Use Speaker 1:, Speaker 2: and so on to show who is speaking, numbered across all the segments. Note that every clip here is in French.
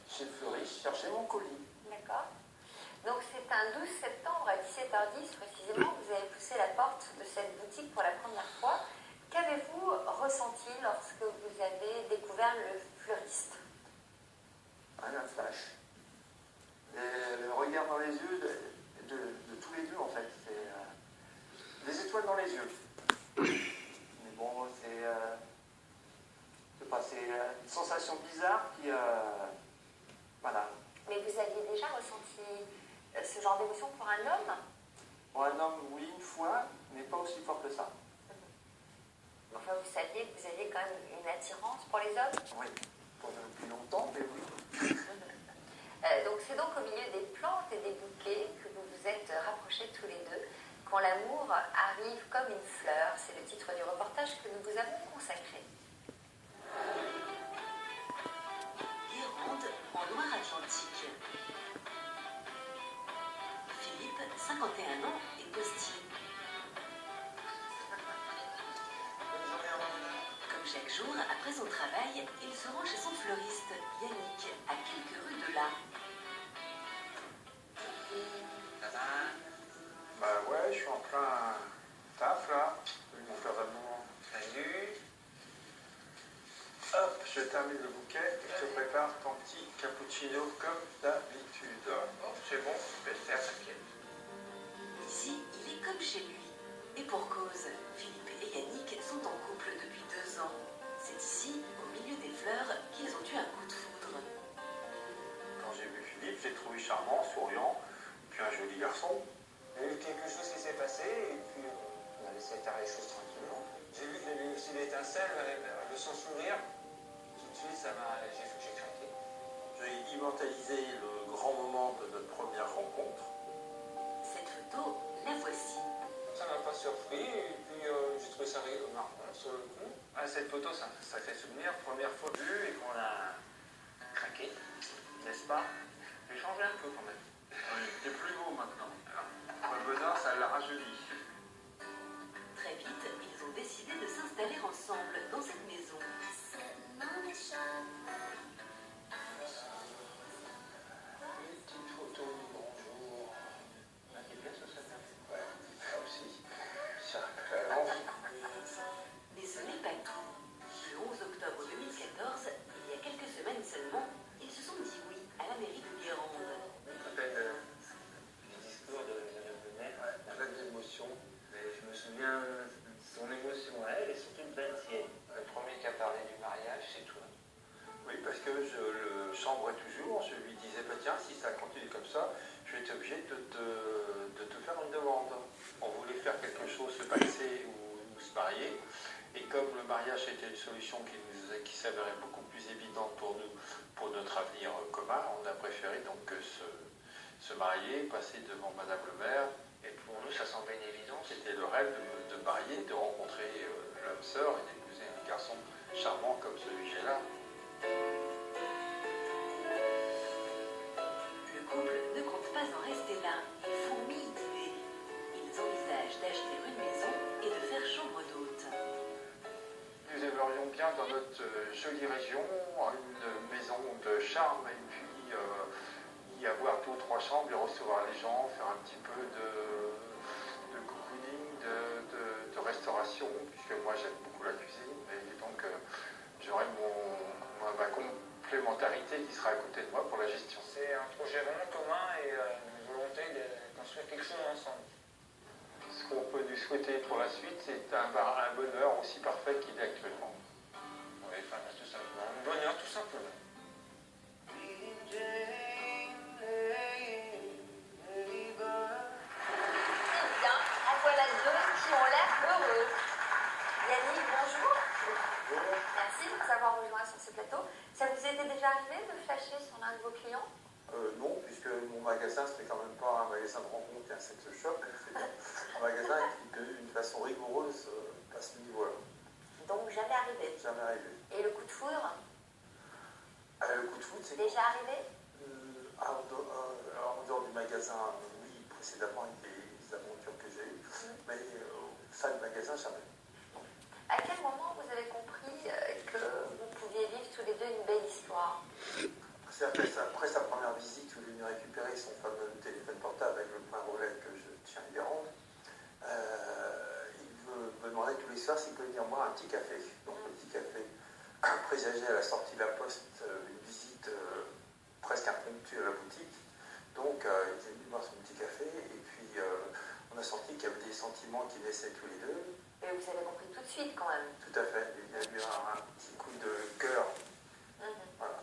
Speaker 1: chez le fleuriste, chercher mon colis.
Speaker 2: D'accord. Donc c'est un 12 septembre à 17h10 précisément, vous avez poussé la porte de cette boutique pour la première fois. Qu'avez-vous ressenti lorsque vous avez découvert le fleuriste?
Speaker 1: Un flash. Et le regard dans les yeux de tous les deux en fait. C'est des étoiles dans les yeux. Mais bon, c'est une sensation bizarre qui... voilà.
Speaker 2: Mais vous aviez déjà ressenti ce genre d'émotion pour un homme?
Speaker 1: Pour un homme, oui, une fois, mais pas aussi fort que ça.
Speaker 2: Enfin, vous saviez que vous aviez quand même une attirance pour les hommes?
Speaker 1: Oui, depuis longtemps, mais oui.
Speaker 2: Donc c'est donc au milieu des plantes et des bouquets que vous vous êtes rapprochés tous les deux, quand l'amour arrive comme une fleur. C'est le titre du reportage que nous vous avons consacré.
Speaker 3: Guérande, en Loire-Atlantique. Philippe, 51 ans, est postier. Comme chaque jour, après son travail, il se rend chez son fleuriste, Yannick, à quelques rues de là.
Speaker 1: Bah ouais, je suis en plein taf là, avec mon père d'amour. Salut. Hop, je termine le bouquet et je te prépare ton petit cappuccino comme d'habitude. Oh, c'est bon, je vais le faire, t'inquiète.
Speaker 3: Ici, il est comme chez lui. Et pour cause, Philippe et Yannick sont en couple depuis 2 ans. C'est ici, au milieu des fleurs, qu'ils ont eu un coup de foudre.
Speaker 1: Quand j'ai vu Philippe, j'ai trouvé charmant, souriant, puis un joli garçon.
Speaker 4: Il y a eu quelque chose qui s'est passé et puis on a laissé faire les choses tranquillement. J'ai vu qu'il y avait aussi l'étincelle, de son sourire. Tout de suite, j'ai craqué.
Speaker 1: J'ai immortalisé le grand moment de notre première rencontre.
Speaker 3: Cette photo, la voici.
Speaker 4: Ça m'a pas surpris et puis j'ai trouvé ça marrant sur le coup.
Speaker 1: Ah, cette photo, c'est un sacré souvenir. Première fois vue et qu'on a craqué, n'est-ce pas? J'ai changé un peu quand même. Il est plus beau maintenant. Le bonheur, ça l'a rajeuni.
Speaker 3: Très vite, ils ont décidé de s'installer ensemble dans cette maison.
Speaker 4: Une petite photo du bonjour.
Speaker 1: C'est bien ce serait.
Speaker 4: Ouais, ça aussi. Ça fait envie.
Speaker 3: Mais ce n'est pas tout. Le 11 octobre 2014, il y a quelques semaines seulement, ils se sont dit oui à la mairie de Guérande.
Speaker 1: Ça s'appelle le discours de Madame le maire.
Speaker 4: Ouais, plein d'émotions.
Speaker 1: Mais je me souviens de son émotion à elle et surtout de la tienne.
Speaker 4: Le premier qui a parlé du mariage, c'est toi.
Speaker 1: Oui, parce que je le chambrais toujours. Je lui disais, bah, tiens, si ça continue comme ça, je vais être obligé de te faire une demande. On voulait faire quelque chose, se passer ou se marier. Et comme le mariage était une solution qui s'avérait beaucoup plus évidente pour nous, pour notre avenir commun, on a préféré donc se marier, passer devant Madame le maire. Et pour nous, ça semblait une évidence. C'était le rêve de marier, de rencontrer l'âme sœur et d'épouser un garçon charmant comme celui que j'ai là.
Speaker 3: Le couple ne compte pas en rester là. Ils fourmillent d'idées. Ils envisagent d'acheter une maison et de faire chambre d'hôte.
Speaker 1: Nous aimerions bien dans notre jolie région une maison de charme et puis y avoir 2 ou 3 chambres et recevoir les gens, faire un petit peu de cocooning, de restauration, puisque moi j'aime beaucoup la cuisine et donc j'aurai ma complémentarité qui sera à côté de moi pour la gestion.
Speaker 4: C'est un projet vraiment commun et une volonté de construire quelque chose ensemble.
Speaker 1: Ce qu'on peut nous souhaiter pour la suite, c'est un bonheur aussi parfait qu'il est actuellement.
Speaker 4: Oui, enfin, tout simplement. Un bonheur, tout simplement.
Speaker 2: Eh bien, en voilà deux qui ont l'air heureux. Yannick, bonjour. Merci de nous avoir rejoints sur ce plateau. Ça vous était déjà arrivé de flasher sur l'un de vos clients?
Speaker 1: Non, puisque mon magasin, ce n'est quand même pas un magasin de rencontre et un sex shop, c'est un magasin qui, d'une façon rigoureuse, passe ce niveau-là.
Speaker 2: Donc jamais arrivé.
Speaker 1: Jamais arrivé.
Speaker 2: Et le coup de foudre?
Speaker 1: Le coup de foot, c'est
Speaker 2: Déjà arrivé?
Speaker 1: en dehors du magasin, oui, précédemment, avec des aventures que j'ai eues, mais ça, le magasin, jamais.
Speaker 2: À quel moment vous avez compris que vous pouviez vivre tous les deux une belle histoire?
Speaker 1: C'est après ça.
Speaker 2: suite quand même.
Speaker 1: Tout à fait. Il y a eu un petit coup de cœur. Voilà.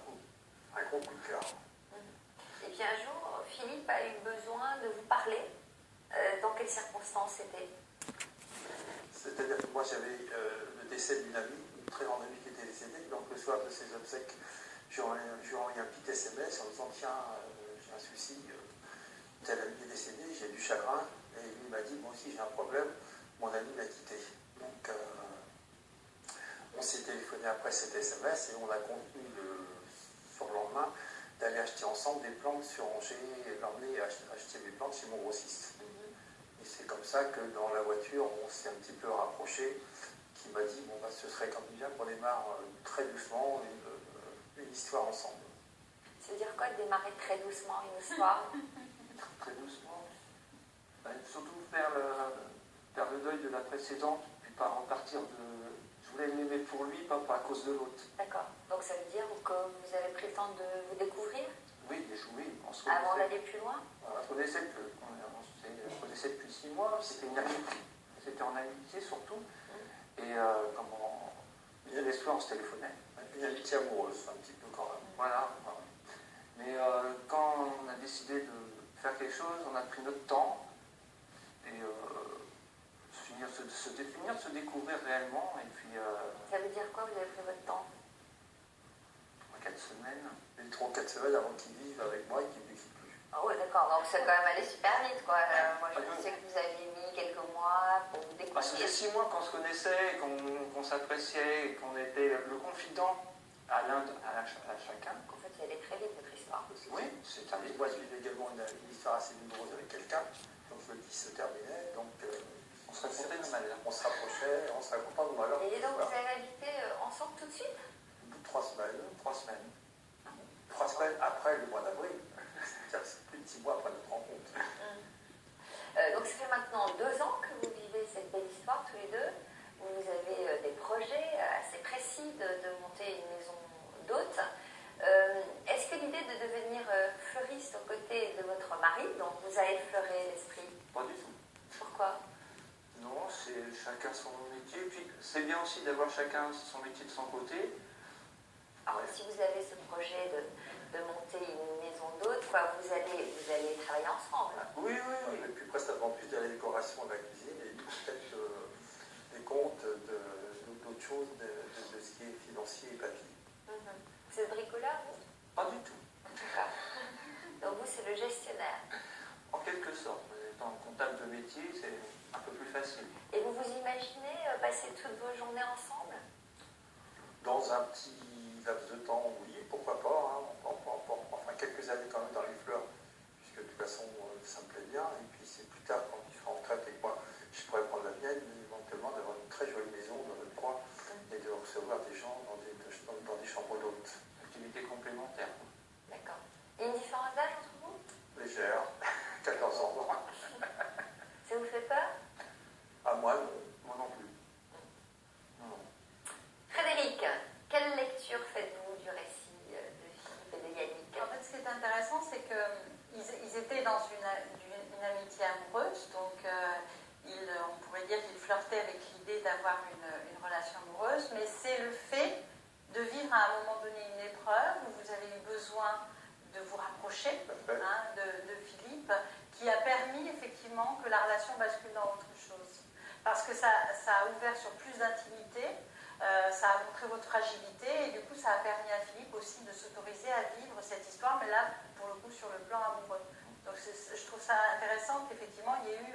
Speaker 1: Un gros coup de cœur.
Speaker 2: Et puis un jour, Philippe a eu besoin de vous parler. Dans quelles circonstances c'était?
Speaker 1: C'est-à-dire que moi j'avais le décès d'une amie, une très grande amie qui était décédée. Donc le soir de ses obsèques, je lui ai envoyé un petit SMS en disant tiens, j'ai un souci, telle amie est décédée, j'ai du chagrin. Et il m'a dit moi aussi j'ai un problème, mon ami m'a quitté. Donc on s'est téléphoné après cet SMS et on a convenu sur le lendemain d'aller acheter ensemble des plantes sur Angers et l'emmener acheter des plantes chez mon grossiste. Et c'est comme ça que dans la voiture, on s'est un petit peu rapproché, qui m'a dit, bon, bah, ce serait quand même bien qu'on démarre très doucement une histoire ensemble.
Speaker 2: Ça veut dire quoi de démarrer très doucement une histoire?
Speaker 5: Très doucement. Surtout faire le deuil de la précédente, puis pas repartir de... Je voulais l'aimer pour lui, pas à cause de l'autre.
Speaker 2: D'accord. Donc ça veut dire que vous avez pris le temps de vous découvrir?
Speaker 5: Oui, on se
Speaker 2: avant
Speaker 5: connaissait.
Speaker 2: d'aller plus loin?
Speaker 5: On se connaissait depuis 6 mois, c'était une amitié. C'était en amitié surtout. Et les soirs, on se téléphonait.
Speaker 1: Une amitié amoureuse, un petit peu quand même.
Speaker 5: Voilà. Mais quand on a décidé de faire quelque chose, on a pris notre temps. Et se définir, se découvrir réellement. Et puis...
Speaker 2: Ça veut dire quoi, vous avez pris votre temps?
Speaker 5: 4 semaines.
Speaker 1: Et 3 ou 4 semaines avant qu'ils vivent avec moi et qu'ils ne me quittent plus.
Speaker 2: Ah ouais, d'accord, donc c'est quand même allé super vite, quoi. Moi, je sais que vous aviez mis quelques mois pour vous découvrir.
Speaker 5: Ça faisait 6 mois qu'on se connaissait, qu'on s'appréciait, et qu'on était le confident à chacun.
Speaker 2: En fait, il allait très vite, votre histoire.
Speaker 5: Oui, c'est un
Speaker 1: Moi, j'ai eu également une histoire assez douloureuse avec quelqu'un, donc je le dis, se terminait, donc
Speaker 5: on se racontait nos malheurs.
Speaker 1: on se rapprochait, on se racontait nos malheurs.
Speaker 2: Et donc,
Speaker 1: Voilà.
Speaker 2: vous avez habité ensemble tout de suite?
Speaker 1: Au bout de 3 semaines.
Speaker 5: 3 semaines.
Speaker 1: 3 semaines après le mois d'avril. C'est-à-dire que c'est plus de 6 mois après notre rencontre.
Speaker 2: Donc, ça fait maintenant 2 ans que vous vivez cette belle histoire tous les deux. Vous avez des projets assez précis de monter une maison d'hôtes. Est-ce que l'idée de devenir fleuriste aux côtés de votre mari, donc vous a effleuré l'esprit?
Speaker 5: Pas du tout.
Speaker 2: Pourquoi?
Speaker 5: Non, c'est chacun son métier. Puis c'est bien aussi d'avoir chacun son métier de son côté.
Speaker 2: Alors, si vous avez ce projet de monter une maison d'hôtes, vous allez travailler ensemble.
Speaker 5: Oui.
Speaker 1: Et puis presque en plus de la décoration de la cuisine et peut-être des comptes d'autres choses, de ce qui est financier et papier.
Speaker 2: Vous êtes bricoleur, vous?
Speaker 5: Pas du tout.
Speaker 2: D'accord. Donc vous, c'est le gestionnaire.
Speaker 5: En quelque sorte. Étant comptable de métier, c'est un peu plus facile.
Speaker 2: Et vous vous imaginez passer toutes vos journées ensemble?
Speaker 1: Dans un petit laps de temps, oui, pourquoi pas. Enfin, quelques années quand même dans les fleurs, puisque de toute façon, ça me plaît bien. Et puis c'est plus tard, quand il sera en retraite et que moi, je pourrais prendre la mienne, éventuellement d'avoir une très jolie maison dans notre coin et de recevoir des gens dans des chambres d'hôtes.
Speaker 5: Activité complémentaire.
Speaker 2: D'accord. Et une différence d'âge entre vous?
Speaker 1: Légère, 14 ans.
Speaker 2: Ça vous fait peur?
Speaker 1: À moi, non.
Speaker 5: Moi non plus. Non.
Speaker 2: Frédéric, quelle lecture faites-vous du récit de Philippe et de Yannick?
Speaker 6: En fait, ce qui est intéressant, c'est qu'ils étaient dans une amitié amoureuse, donc on pourrait dire qu'ils flirtaient avec l'idée d'avoir une relation amoureuse, mais c'est le fait de vivre à un moment donné une épreuve où vous avez eu besoin de vous rapprocher de Philippe, qui a permis effectivement que la relation bascule dans autre chose. Parce que ça a ouvert sur plus d'intimité, ça a montré votre fragilité, et du coup ça a permis à Philippe aussi de s'autoriser à vivre cette histoire, mais là pour le coup sur le plan amoureux. Donc je trouve ça intéressant qu'effectivement il y ait eu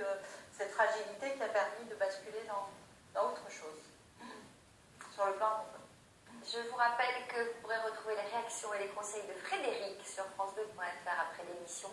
Speaker 6: cette fragilité qui a permis de basculer dans autre chose, sur le plan amoureux.
Speaker 2: Je vous rappelle que vous pourrez retrouver les réactions et les conseils de Frédéric sur france2.fr après l'émission.